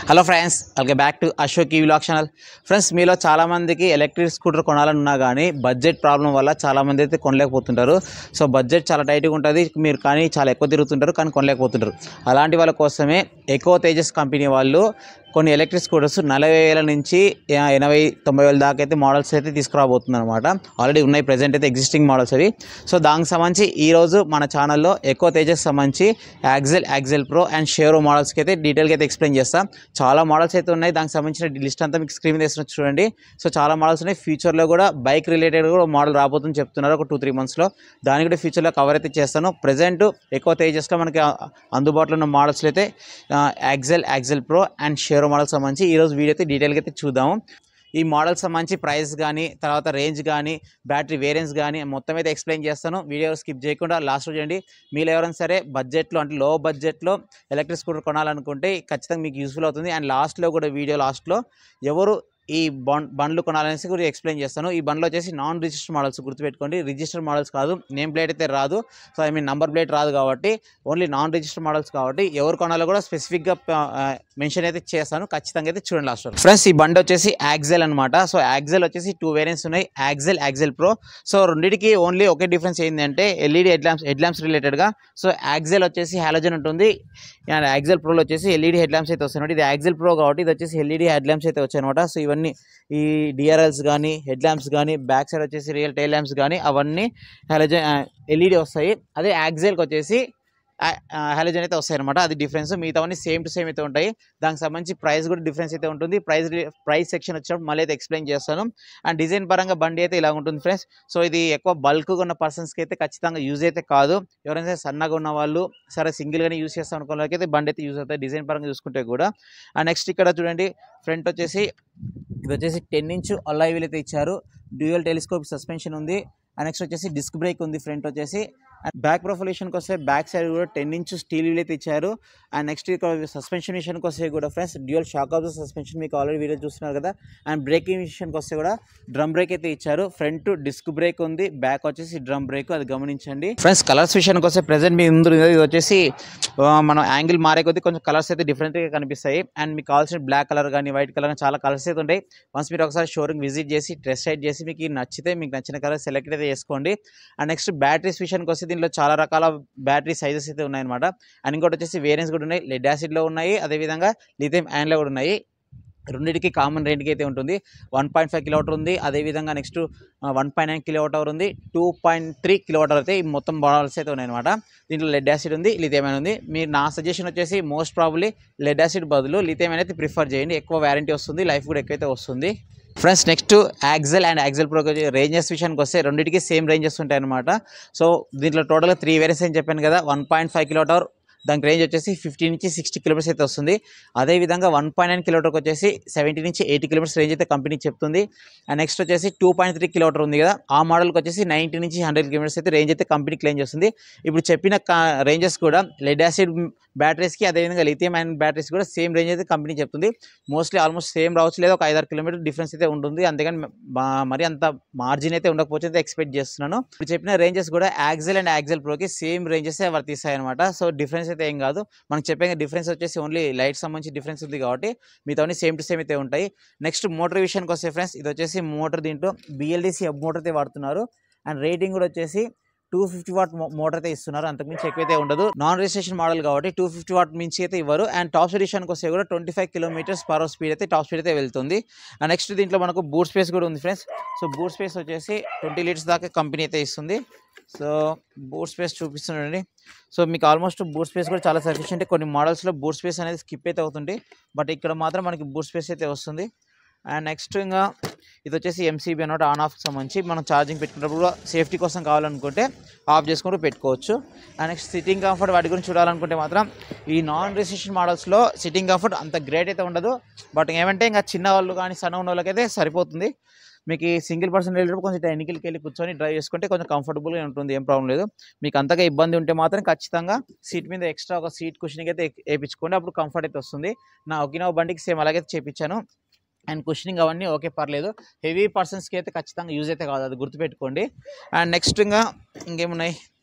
Hello friends, welcome back to Ashok ఈ vlog channel. Friends, మీలో చాలామందికి ఎలక్ట్రిక్ స్కూటర్ కొనాలన్నా కానీ బడ్జెట్ ప్రాబ్లం వల్ల చాలామంది అయితే కొనలేకపోతుంటారు. సో బడ్జెట్ చాలా టైట్గా ఉంటుంది, మీరు కానీ చాలా ఎక్కువ తిరుగుతుంటారు కానీ కొనలేకపోతుంటారు. అలాంటి వాళ్ళ కోసమే ఎకో తేజస్ కంపెనీ వాళ్ళు కొన్ని ఎలక్ట్రిక్ స్కూటర్స్ 40,000 నుంచి 80,000-90,000 దాకా అయితే మోడల్స్ అయితే తీసుకురాబోతుంది అనమాట. ఆల్రెడీ ఉన్నాయి, ప్రెజెంట్ అయితే ఎగ్జిస్టింగ్ మోడల్స్ అవి. సో దానికి సంబంధించి ఈరోజు మన ఛానల్లో ఎకో తేజస్ సంబంధించి యాక్సెల్ ప్రో అండ్ షేరో మోడల్స్కి అయితే డీటెయిల్గా అయితే ఎక్స్ప్లెయిన్ చేస్తాం. చాలా మోడల్స్ అయితే ఉన్నాయి, దానికి సంబంధించిన లిస్ట్ అంతా మీకు స్క్రీన్ మీద వేస్తున్నారు చూడండి. సో చాలా మోడల్స్ ఉన్నాయి. ఫ్యూచర్లో కూడా బైక్ రిలేటెడ్ కూడా మోడల్ రాబోతుందని చెప్తున్నారు ఒక 2-3 మంత్స్లో. దాన్ని కూడా ఫ్యూచర్లో కవర్ అయితే చేస్తాను. ప్రజెంట్ ఎకో తేజస్లో మనకి అందుబాటులో ఉన్న మోడల్స్లో అయితే యాక్సెల్ ప్రో అండ్ షేరో మోడల్స్ సంబంధించి ఈరోజు వీడియో అయితే డీటెయిల్గా అయితే చూద్దాము. ఈ మోడల్స్ సంబంధించి ప్రైస్ కానీ, తర్వాత రేంజ్ కానీ, బ్యాటరీ వేరియంట్స్ కానీ మొత్తం అయితే ఎక్స్ప్లెయిన్ చేస్తాను. వీడియో స్కిప్ చేయకుండా లాస్ట్ చూడండి. మీరు ఎవరైనా సరే బడ్జెట్లో అంటే లో బడ్జెట్లో ఎలక్ట్రిక్ స్కూటర్ కొనాలనుకుంటే ఖచ్చితంగా మీకు యూస్ఫుల్ అవుతుంది. అండ్ లాస్ట్లో కూడా వీడియో లాస్ట్లో ఎవరు ఈ బండ్లు కొనాలనేసి కూడా ఎక్స్ప్లెయిన్ చేస్తాను. ఈ బండ్లు వచ్చేసి నాన్ రిజిస్టర్ మోడల్స్, గుర్తుపెట్టుకోండి. రిజిస్టర్ మోడల్స్ కాదు, నేమ్ ప్లేట్ అయితే రాదు. సో నంబర్ ప్లేట్ రాదు కాబట్టి ఓన్లీ నాన్ రిజిస్టర్ మోడల్స్ కాబట్టి ఎవరు కొనాలో కూడా స్పెసిఫిక్గా మెన్షన్ అయితే చేస్తాను. ఖచ్చితంగా అయితే చూడండి లాస్ట్. ఫ్రెండ్స్, ఈ బండి వచ్చేసి యాక్సెల్ అనమాట. సో యాక్సెల్ వచ్చేసి 2 వేరియంట్స్ ఉన్నాయి, యాక్సెల్ ప్రో. సో రెండింటికి ఓన్లీ ఒకే డిఫరెన్స్ ఏంటంటే ఎల్ఈడి హెడ్ ల్యాంప్స్ రిలేటెడ్గా. సో యాక్సెల్ వచ్చేసి హాలోజన్ ఉంటుంది, అండ్ యాక్సెల్ ప్రోలో వచ్చేసి ఎల్ఈడి హెడ్ ల్యాంప్స్ అయితే వస్తాయి. ఇది యాక్సెల్ ప్రో కాబట్టి ఇది వచ్చేసి ఎల్ఈడి హెడ్ ల్యాంప్స్ అయితే వచ్చాయి అనమాట. సో ఇవన్నీ ఈ డిఆర్ఎల్స్ కానీ, హెడ్ ల్యాంప్స్ కానీ, బ్యాక్ సైడ్ వచ్చేసి రియల్ టైల్ ల్యాంప్స్ కానీ అవన్నీ హాలోజన్ ఎల్ఈడి వస్తాయి. అదే యాక్సెల్కి వచ్చేసి హాలోజన్ అయితే వస్తాయి అనమాట. అది డిఫరెన్స్. మిగతావన్నీ సేమ్ టు సేమ్ అయితే ఉంటాయి. దానికి సంబంధించి ప్రైస్ కూడా డిఫరెన్స్ అయితే ఉంటుంది. ప్రైస్ సెక్షన్ వచ్చినప్పుడు మళ్ళీ అయితే ఎక్స్ప్లెయిన్ చేస్తాను. అండ్ డిజైన్ పరంగా బండి అయితే ఇలా ఉంటుంది ఫ్రెండ్స్. సో ఇది ఎక్కువ బల్క్గా ఉన్న పర్సన్స్కి అయితే ఖచ్చితంగా యూజ్ అయితే కాదు. ఎవరైనా సన్నగా ఉన్న వాళ్ళు సరే సింగిల్గానే యూజ్ చేస్తాం అనుకున్న వాళ్ళకి అయితే బండి అయితే యూజ్ అవుతాయి డిజైన్ పరంగా చూసుకుంటే కూడా. అండ్ నెక్స్ట్ ఇక్కడ చూడండి, ఫ్రంట్ వచ్చేసి ఇది వచ్చేసి 10 ఇంచ్ అలాయ్ వీల్ అయితే ఇచ్చారు. డ్యూయల్ టెలిస్కోప్ సస్పెన్షన్ ఉంది. అండ్ నెక్స్ట్ వచ్చేసి డిస్క్ బ్రేక్ ఉంది ఫ్రంట్ వచ్చేసి. అండ్ బ్యాక్ ప్రొఫైల్ విషయానికి వస్తే బ్యాక్ సైడ్ కూడా 10 ఇంచ్ స్టీల్ వీల్ అయితే ఇచ్చారు. అండ్ నెక్స్ట్ ఇక్కడ సస్పెన్షన్ విషయానికి వస్తే కూడా friends dual shock observer suspension మీకు ఆల్రెడీ వీడియో చూస్తున్నారు కదా. అండ్ బ్రేకింగ్ విషయానికి వస్తే కూడా డ్రమ్ బ్రేక్ అయితే ఇచ్చారు. ఫ్రంట్ డిస్క్ బ్రేక్ ఉంది, బ్యాక్ వచ్చేసి డ్రమ్ బ్రేక్, అది గమనించండి. ఫ్రెండ్స్, కలర్స్ విషయానికి వస్తే ప్రెసెంట్ మీ ముందు ఇది వచ్చేసి మనం యాంగిల్ మారే కొద్దీ కొంచెం కలర్స్ అయితే డిఫరెంట్గా కనిపిస్తాయి. అండ్ మీకు కావాల్సిన బ్లాక్ కలర్ కానీ, వైట్ కలర్ కానీ చాలా కలర్స్ అయితే ఉంటాయి. వన్స్ మీరు ఒకసారి షోరూమ్ విజిట్ చేసి టెస్ట్ రైడ్ చేసి మీకు నచ్చితే మీకు నచ్చిన కలర్ సెలెక్ట్ అయితే చేసుకోండి. అండ్ నెక్స్ట్ బ్యాటరీస్ విషయానికి వస్తే దీనిలో చాలా రకాల బ్యాటరీ సైజెస్ అయితే ఉన్నాయన్నమాట. అండ్ ఇంకోటి వచ్చేసి వేరియంట్స్ కూడా ఉన్నాయి. లెడ్ యాసిడ్లో ఉన్నాయి, అదేవిధంగా లిథియం అయాన్లో కూడా ఉన్నాయి. రెండింటికి కామన్ రేంజ్కి అయితే ఉంటుంది. 1.5 కిలోవాట్ ఉంది, అదేవిధంగా నెక్స్ట్ 1.9 కిలోవాట్ అవర్ ఉంది, 2.3 కిలోవాట్ అవర్ అయితే ఈ మొత్తం మోడల్స్ అయితే ఉన్నాయన్నమాట. దీంట్లో లెడ్ యాసిడ్ ఉంది, లిథియం అయాన్ ఉంది. మీరు నా సజెషన్ వచ్చేసి మోస్ట్ ప్రాబబ్లీ లెడ్ యాసిడ్ బదులు లిథియం అయాన్ అయితే ప్రిఫర్ చేయండి. ఎక్కువ వారంటీ వస్తుంది, లైఫ్ కూడా ఎక్కువైతే వస్తుంది. Friends, next axle pro ranges విషయానికి వస్తే రెండింటికి సేమ్ రేంజెస్ ఉంటాయి అనమాట. సో దీంట్లో టోటల్గా 3 వేరియంట్స్ అని చెప్పాను కదా. 1.5 కిలోవాట్ అవర్, దానికి రేంజ్ వచ్చేసి 15 నుంచి 60 కిలోమీటర్స్ అయితే వస్తుంది. అదేవిధంగా 1.9 కిలోమీటర్కి వచ్చేసి 70 నుంచి 80 కిలోమీటర్స్ రేంజ్ అయితే కంపెనీ చెప్తుంది. అండ్ నెక్స్ట్ వచ్చేసి 2.3 కిలోమీటర్ ఉంది కదా, ఆ మోడల్కి వచ్చేసి 90 నుంచి 100 కిలోమీటర్స్ అయితే రేంజ్ అయితే కంపెనీ క్లెయిమ్ చేస్తుంది. ఇప్పుడు చెప్పిన రేంజెస్ కూడా లెడ్ యాసిడ్ బ్యాటరీస్కి, అదేవిధంగా లిథియం అయాన్ బ్యాటరీస్ కూడా సేమ్ రేంజ్ అయితే కంపెనీ చెప్తుంది. మోస్ట్లీ ఆల్మోస్ట్ సేమ్ రావచ్చు, లేదా ఒక 5-6 కిలోమీటర్ డిఫరెన్స్ అయితే ఉంటుంది. అంతేగాని మరి అంత మార్జిన్ అయితే ఉండకపోవచ్చు అయితే ఎక్స్పెక్ట్ చేస్తున్నాను. ఇప్పుడు చెప్పిన రేంజెస్ కూడా యాక్సెల్ ప్రోకి సేమ్ రేంజెస్ వర్తిస్తాయి అనమాట. సో డిఫరెన్స్ అయితే ఏం కాదు. మనకు చెప్పే డిఫరెన్స్ వచ్చేసి ఓన్లీ లైట్ సంబంధించి డిఫరెన్స్ ఉంది కాబట్టి మిగతావన్నీ సేమ్ టు సేమ్ అయితే ఉంటాయి. నెక్స్ట్ మోటార్ విషయానికి వస్తే ఫ్రెండ్స్, ఇది వచ్చేసి మోటార్ దీంట్లో BLDC హబ్ మోటార్ అయితే వాడుతున్నారు. అండ్ రేటింగ్ కూడా వచ్చేసి 250 వాట్ మోటార్ అయితే ఇస్తున్నారు. అంతకుమించి ఎక్కువైతే ఉండదు. నాన్ రిజిస్ట్రేషన్ మోడల్ కాబట్టి 250 వాట్ మించి అయితే ఇవ్వరు. అండ్ టాప్ స్పీడ్ విషయానికి వస్తే కూడా 25 కిలోమీటర్స్ పర్ అవర్ స్పీడ్ అయితే టాప్ స్పీడ్ అయితే వెళ్తుంది. అండ్ నెక్స్ట్ దీంట్లో మనకు బూట్ స్పేస్ కూడా ఉంది ఫ్రెండ్స్. సో బూట్ స్పేస్ వచ్చేసి 20 లీటర్స్ దాకా కంపెనీ అయితే ఇస్తుంది. సో బూట్ స్పేస్ చూపిస్తున్నాండి. సో మీకు ఆల్మోస్ట్ బూట్ స్పేస్ కూడా చాలా సఫిషియెంట్. కొన్ని మోడల్స్లో బూట్ స్పేస్ అనేది స్కిప్ అయితే అవుతుంది, బట్ ఇక్కడ మాత్రం మనకి బూట్ స్పేస్ అయితే వస్తుంది. అండ్ నెక్స్ట్ ఇంకా ఇది వచ్చేసి MCB అనమాట, ఆన్ ఆఫ్కి సంబంధించి. మనం ఛార్జింగ్ పెట్టుకున్నప్పుడు కూడా సేఫ్టీ కోసం కావాలనుకుంటే ఆఫ్ చేసుకుంటూ పెట్టుకోవచ్చు. అండ్ నెక్స్ట్ సిట్టింగ్ కంఫర్ట్ వాటి గురించి చూడాలనుకుంటే మాత్రం ఈ నాన్ రిజిస్ట్రేషన్ మోడల్స్లో సిట్టింగ్ కంఫర్ట్ అంత గ్రేట్ అయితే ఉండదు. బట్ ఏమంటే ఇంకా చిన్న వాళ్ళు కానీ సన్న ఉన్న వాళ్ళకైతే సరిపోతుంది. మీకు ఈ సింగిల్ పర్సన్ వెళ్ళేటప్పుడు కొంచెం వెనక్కి వెళ్ళి కూర్చొని డ్రైవ్ చేసుకుంటే కొంచెం కంఫర్టబుల్గా ఉంటుంది, ఏం ప్రాబ్లం లేదు. మీకు అంతగా ఇబ్బంది ఉంటే మాత్రం ఖచ్చితంగా సీట్ మీద ఎక్స్ట్రా ఒక సీట్ కుషనింగ్ అయితే వేయించుకోండి, అప్పుడు కంఫర్ట్ అయితే వస్తుంది. నా ఒకినోవా బండికి సేమ్ అలాగైతే చేయించాను. అండ్ కుషనింగ్ అవన్నీ ఓకే, పర్లేదు. హెవీ పర్సన్స్కి అయితే ఖచ్చితంగా యూజ్ అయితే కాదు, అది గుర్తుపెట్టుకోండి. అండ్ నెక్స్ట్ ఇంకేమున్నాయి,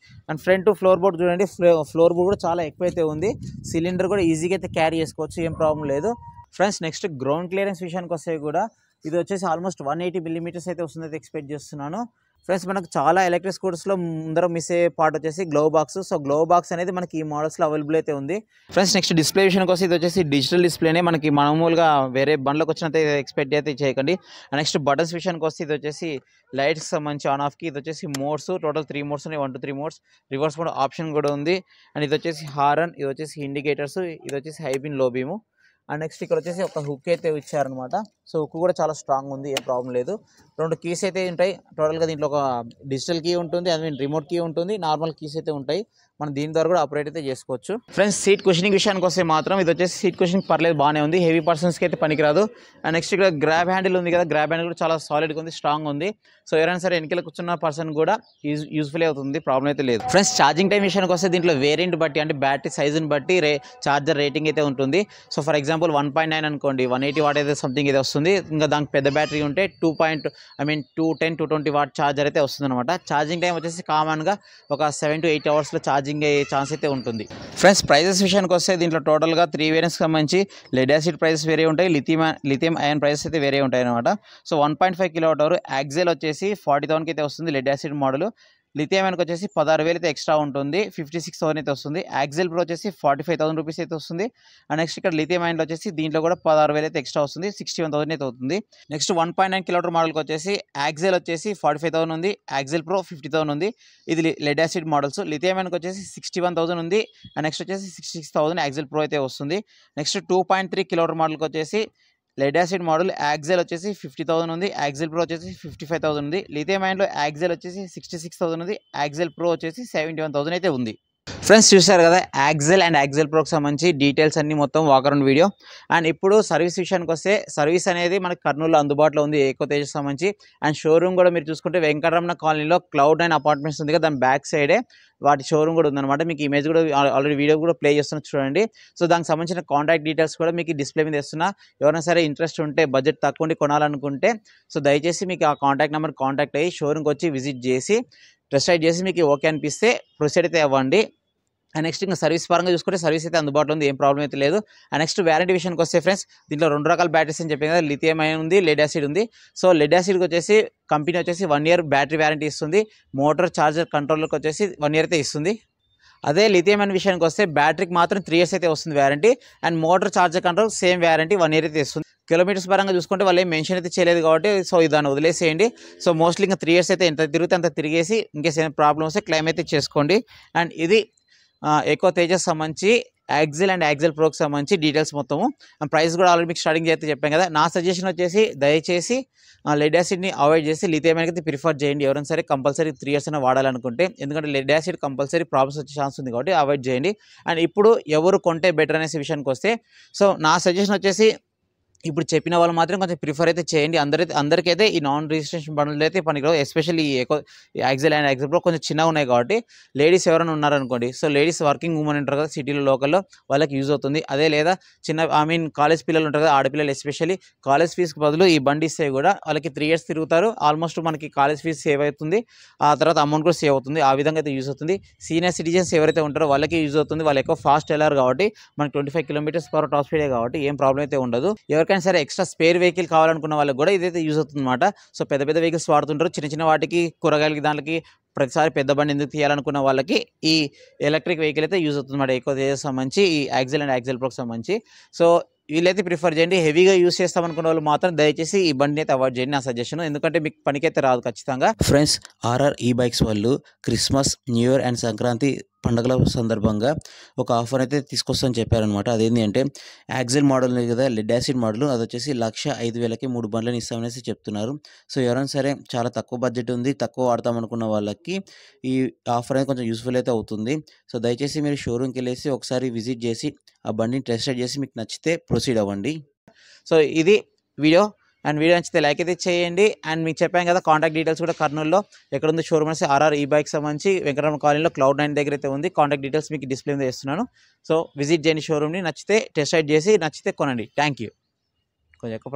అండ్ ఫ్రంట్ ఫ్లోర్ బోర్డ్ చూడండి. ఫ్లోర్ బోర్డ్ కూడా చాలా ఎక్కువైతే ఉంది. సిలిండర్ కూడా ఈజీగా అయితే క్యారీ చేసుకోవచ్చు, ఏం ప్రాబ్లం లేదు. ఫ్రెండ్స్ నెక్స్ట్ గ్రౌండ్ క్లియరెన్స్ విషయానికి వస్తే కూడా ఇది వచ్చేసి ఆల్మోస్ట్ 180 మిల్లీమీటర్స్ అయితే వస్తుందైతే ఎక్స్పెక్ట్ చేస్తున్నాను. ఫ్రెండ్స్ మనకు చాలా ఎలక్ట్రిక్ స్కూటర్స్లో ముందర మిస్ అయ్యే పార్ట్ వచ్చేసి glove box. So glove box అనేది మనకి ఈ మోడల్స్లో అవైలబుల్ అయితే ఉంది. ఫ్రెండ్స్ నెక్స్ట్ డిస్ప్లే విషయానికి వస్తే ఇది వచ్చేసి డిజిటల్ డిస్ప్లేనే, మనకి మామూలుగా వేరే బండ్లకు వచ్చినంత ఎక్స్పెక్ట్ అయితే చేయకండి. నెక్స్ట్ బటన్స్ విషయానికి వస్తే ఇది వచ్చేసి లైట్స్ సంబంధించి ఆన్ ఆఫ్కి, ఇది వచ్చేసి మోడ్స్ టోటల్ 3 మోడ్స్ ఉన్నాయి, 1 to 3 modes. Reverse mode option కూడా ఉంది. అండ్ ఇది వచ్చేసి హారన్, ఇది వచ్చేసి ఇండికేటర్స్, ఇది వచ్చేసి హై బీమ్ లో బీము. అండ్ నెక్స్ట్ ఇక్కడ వచ్చేసి ఒక హుక్ అయితే ఇచ్చారనమాట. సో హుక్ కూడా చాలా స్ట్రాంగ్ ఉంది, ఏం ప్రాబ్లం లేదు. 2 కీస్ అయితే ఉంటాయి టోటల్గా. దీంట్లో ఒక డిజిటల్ కీ ఉంటుంది, ఐ మీన్ రిమోట్ కీ ఉంటుంది, నార్మల్ కీస్ అయితే ఉంటాయి. మనం దీని ద్వారా కూడా ఆపరేట్ అయితే చేసుకోవచ్చు. ఫ్రెండ్స్ సీట్ కుషనింగ్ విషయానికి వస్తే మాత్రం ఇది వచ్చేసి సీట్ కుషనింగ్ పర్లేదు, బాగానే ఉంది. హెవీ పర్సన్స్కి అయితే పనికిరాదు. అండ్ నెక్స్ట్ ఇక్కడ గ్రాబ్ హ్యాండిల్ ఉంది కదా, గ్రాబ్ హ్యాండిల్ కూడా చాలా సాలిడ్గా ఉంది, స్ట్రాంగ్ ఉంది. సో ఎవరైనా సరే వెనకాల కూర్చున్న పర్సన్ కూడా యూజ్ఫుల్ అవుతుంది, ప్రాబ్లం అయితే లేదు. ఫ్రెండ్స్ ఛార్జింగ్ టైం విషయానికి వస్తే దీంట్లో వేరియంట్ బట్టి అంటే బ్యాటరీ సైజుని బట్టి ఛార్జర్ రేటింగ్ అయితే ఉంటుంది. సో ఫర్ ఎగ్జాంపుల్ 1.9 అనుకోండి, 180 వాట్ అయితే సంథింగ్ అయితే వస్తుంది. ఇంకా దానికి పెద్ద బ్యాటరీ ఉంటే 210, 220 వాట్ ఛార్జర్ అయితే వస్తుంది అనమాట. ఛార్జింగ్ టైం వచ్చేసి కామన్గా ఒక 7 to 8 అవర్స్లో ఛార్జింగ్ అయ్యే ఛాన్స్ అయితే ఉంటుంది. ఫ్రెండ్స్ ప్రైజెస్ విషయానికి వస్తే దీంట్లో టోటల్గా 3 వేరియంట్స్కి సంబంధించి లెడ్ యాసిడ్ ప్రైజెస్ వేరే ఉంటాయి, లిథియం అయాన్ ప్రైజెస్ అయితే వేరే ఉంటాయి అనమాట. సో 1.5 kWh యాక్సెల్ వచ్చేసి 40,000కి అయితే వస్తుంది లెడ్ యాసిడ్ మోడల్. లిథియం అయాన్కి వచ్చేసి 16,000 అయితే ఎక్స్ట్రా ఉంటుంది, 56,000 అయితే వస్తుంది. యాక్సెల్ ప్రో వచ్చేసి 45,000 రూపీస్ అయితే వస్తుంది. అండ్ నెక్స్ట్ ఇక్కడ లిథియం అయాన్లో వచ్చేసి దీంట్లో కూడా 16,000 అయితే ఎక్స్ట్రా వస్తుంది, 61,000 అయితే అవుతుంది. నెక్స్ట్ 1.9 kWh మోడల్కి వచ్చేసి యాక్సెల్ వచ్చేసి 45,000 ఉంది, యాక్సెల్ ప్రో 50,000 ఉంది. ఇది లెడ్ యాసిడ్ మోడల్స్. లిథియం అయాన్కి వచ్చేసి 61,000 ఉంది. అండ్ నెక్స్ట్ వచ్చేసి 66,000 యాక్సెల్ ప్రో అయితే వస్తుంది. నెక్స్ట్ 2.3 kWh మోడల్కి వచ్చేసి లెడ్ యాసిడ్ మోడల్ యాక్సెల్ వచ్చేసి 50,000 ఉంది, యాక్సెల్ ప్రో వచ్చేసి 55,000 ఉంది. లిథియం అయాన్లో యాక్సెల్ వచ్చేసి 66,000 ఉంది, యాక్సెల్ ప్రో వచ్చేసి 71,000 అయితే ఉంది. ఫ్రెండ్స్ చూసారు కదా యాక్సెల్ అండ్ యాక్సెల్ ప్రోకి సంబంధించి డీటెయిల్స్ అన్ని మొత్తం వాకరౌండ్ వీడియో. అండ్ ఇప్పుడు సర్వీస్ విషయానికి వస్తే సర్వీస్ అనేది మనకి కర్నూలులో అందుబాటులో ఉంది ఏకో తేజస్ సంబంధించి. అండ్ షోరూమ్ కూడా మీరు చూసుకుంటే వెంకటరమణ కాలనీలో Cloud9 అపార్ట్మెంట్స్ ఉంది కదా, దాని బ్యాక్ సైడే వాటి షోరూమ్ కూడా ఉందన్నమాట. మీకు ఇమేజ్ కూడా ఆల్రెడీ వీడియో కూడా ప్లే చేస్తున్నా చూడండి. సో దానికి సంబంధించిన కాంటాక్ట్ డీటెయిల్స్ కూడా మీకు డిస్ప్లే మీద ఇస్తున్నా. ఎవరైనా సరే ఇంట్రెస్ట్ ఉంటే బడ్జెట్ తక్కువ ఉండి కొనాలనుకుంటే సో దయచేసి మీకు ఆ కాంటాక్ట్ నెంబర్ కాంటాక్ట్ అయ్యి షోరూమ్కి వచ్చి విజిట్ చేసి టెస్ట్ రైడ్ చేసి మీకు ఓకే అనిపిస్తే ప్రొసీడ్ అయితే అవ్వండి. అండ్ నెక్స్ట్ ఇంకా సర్వీస్ పరంగా చూసుకుంటే సర్వీస్ అయితే అందుబాటులో ఉంది, ఏం ప్రాబ్లం అయితే లేదు. అండ్ నెక్స్ట్ వ్యారంటీ విషయానికి వస్తే ఫ్రెండ్స్ దీంట్లో 2 రకాల బ్యాటరీస్ అని చెప్పాను కదా, లిథియం అయాన్ ఉంది, లెడ్ యాసిడ్ ఉంది. సో లెడ్ యాసిడ్కి వచ్చేసి కంపెనీ వచ్చేసి 1 year బ్యాటరీ వ్యారంటీ ఇస్తుంది, మోటార్ చార్జర్ కంట్రోల్కి వచ్చేసి 1 year అయితే ఇస్తుంది. అదే లిథియం అయాన్ విషయానికి వస్తే బ్యాటరీకి మాత్రం 3 years అయితే వస్తుంది warranty, and motor charger control same warranty 1 year అయితే ఇస్తుంది. కిలోమీటర్స్ పరంగా చూసుకుంటే వాళ్ళు ఏం మెన్షన్ అయితే చేయలేదు కాబట్టి సో దాన్ని వదిలేసేయండి. సో మోస్ట్లీ ఇంకా 3 years అయితే ఎంత తిరిగితే అంత తిరిగేసి ఇంకేస్ ఏమైనా ప్రాబ్లమ్ వస్తే క్లెయిమ్ అయితే చేసుకోండి. అండ్ ఇది ఏకో తేజస్ సంబంధించి యాక్సెల్ అండ్ యాక్సెల్ ప్రోకి సంబంధించి డీటెయిల్స్ మొత్తము. ప్రైస్ కూడా ఆల్రెడీ మీకు స్టార్టింగ్ అయితే చెప్పాను కదా. నా సజెషన్ వచ్చేసి దయచేసి లెడ్ యాసిడ్ని అవాయిడ్ చేసి లిథియం అయాన్ అయితే ప్రిఫర్ చేయండి. ఎవరైనా సరే కంపల్సరీ 3 years అయినా వాడాలనుకుంటే, ఎందుకంటే లెడ్ యాసిడ్ కంపల్సరీ ప్రాబ్లమ్స్ వచ్చే ఛాన్స్ ఉంది కాబట్టి అవాయిడ్ చేయండి. అండ్ ఇప్పుడు ఎవరు కొంటే బెటర్ అనేసి విషయానికి వస్తే సో నా సజెషన్ వచ్చేసి ఇప్పుడు చెప్పిన వాళ్ళు మాత్రం కొంచెం ప్రిఫర్ అయితే చేయండి. అందరికైతే ఈ నాన్ రిజిస్ట్రేషన్ బండ్లు అయితే పనికిరావు. ఎస్పెషల్లీ ఈ యాక్సెల్ అండ్ యాక్సెల్ ప్రో కొంచెం చిన్నగా ఉన్నాయి కాబట్టి లేడీస్ ఎవరైనా ఉన్నారనుకోండి, సో లేడీస్ వర్కింగ్ ఉమెన్ ఉంటారు కదా సిటీలో లోకల్లో, వాళ్ళకి యూజ్ అవుతుంది. అదే లేదా కాలేజ్ పిల్లలు ఉంటారు కదా, ఆడపిల్లలు ఎస్పెషల్లీ కాలేజ్ ఫీజుకి బదులు ఈ బండి ఇస్తే కూడా వాళ్ళకి 3 years తిరుగుతారు. ఆల్మోస్ట్ మనకి కాలేజ్ ఫీజు సేవ్ అవుతుంది, ఆ తర్వాత అమౌంట్ కూడా సేవ్ అవుతుంది. ఆ విధంగా అయితే యూజ్ అవుతుంది. సీనియర్ సిటిజన్స్ ఎవరైతే ఉంటారో వాళ్ళకి యూజ్ అవుతుంది. వాళ్ళు ఎక్కువ ఫాస్ట్ వెళ్ళారు కాబట్టి మనకి 25 km/h టాప్ స్పీడే కాబట్టి ఏం ప్రాబ్లం అయితే ఉండదు. ఎవరికైనా సరే ఎక్స్ట్రా స్పేర్ వెహికల్ కావాలనుకున్న వాళ్ళకి కూడా ఇదైతే యూజ్ అవుతుంది అనమాట. సో పెద్ద వెహికల్స్ వాడుతుంటారు, చిన్న వాటికి కూరగాయలకి దానికి ప్రతిసారి పెద్ద బండి ఎందుకు తీయాలనుకున్న వాళ్ళకి ఈ ఎలక్ట్రిక్ వెహికల్ అయితే యూజ్ అవుతుంది అనమాట. ఎక్కువ తేజస్ సంబంధించి ఈ యాక్సెల్ అండ్ యాక్సెల్ ప్రోకి సంబంధించి. సో వీళ్ళైతే ప్రిఫర్ చేయండి. హెవీగా యూస్ చేస్తామనుకున్న వాళ్ళు మాత్రం దయచేసి ఈ బండిని అయితే అవాయిడ్ చేయండి, నా సజెషన్. ఎందుకంటే మీకు పనికైతే రాదు ఖచ్చితంగా. ఫ్రెండ్స్ RR e-bikes వాళ్ళు Christmas, new year and Sankranti పండుగల సందర్భంగా ఒక ఆఫర్ అయితే తీసుకొస్తామని చెప్పారనమాట. అదేంటి అంటే యాక్సెల్ మోడల్ ఉంది కదా, లెడ్ యాసిడ్ మోడల్, అది వచ్చేసి 1,05,000కి 3 బండ్లను ఇస్తామనేసి చెప్తున్నారు. సో ఎవరైనా సరే చాలా తక్కువ బడ్జెట్ ఉంది, తక్కువ వాడతాం అనుకున్న వాళ్ళకి ఈ ఆఫర్ అనేది కొంచెం యూస్ఫుల్ అయితే అవుతుంది. సో దయచేసి మీరు షోరూమ్కి వెళ్ళేసి ఒకసారి విజిట్ చేసి ఆ బండిని టెస్ట్ రైడ్ చేసి మీకు నచ్చితే ప్రొసీడ్ అవ్వండి. సో ఇది వీడియో. అండ్ వీడియో నచ్చితే లైక్ అయితే చేయండి. అండ్ మీకు చెప్పాను కదా కాంటాక్ట్ డీటెయిల్స్ కూడా కర్నూలులో ఎక్కడ ఉంది షోరూమ్ అనేసి RR e-bikes సంబంధించి వెంకటరమణ కాలనీలో Cloud9 దగ్గర అయితే ఉంది. కాంటాక్ట్ డీటెయిల్స్ మీకు డిస్ప్లే మీద ఇస్తున్నాను. సో విజిట్ చేయండి షోరూమ్ని, నచ్చితే టెస్ట్ రైడ్ చేసి నచ్చితే కొనండి. Thank you. కొంచెం ఎక్కువ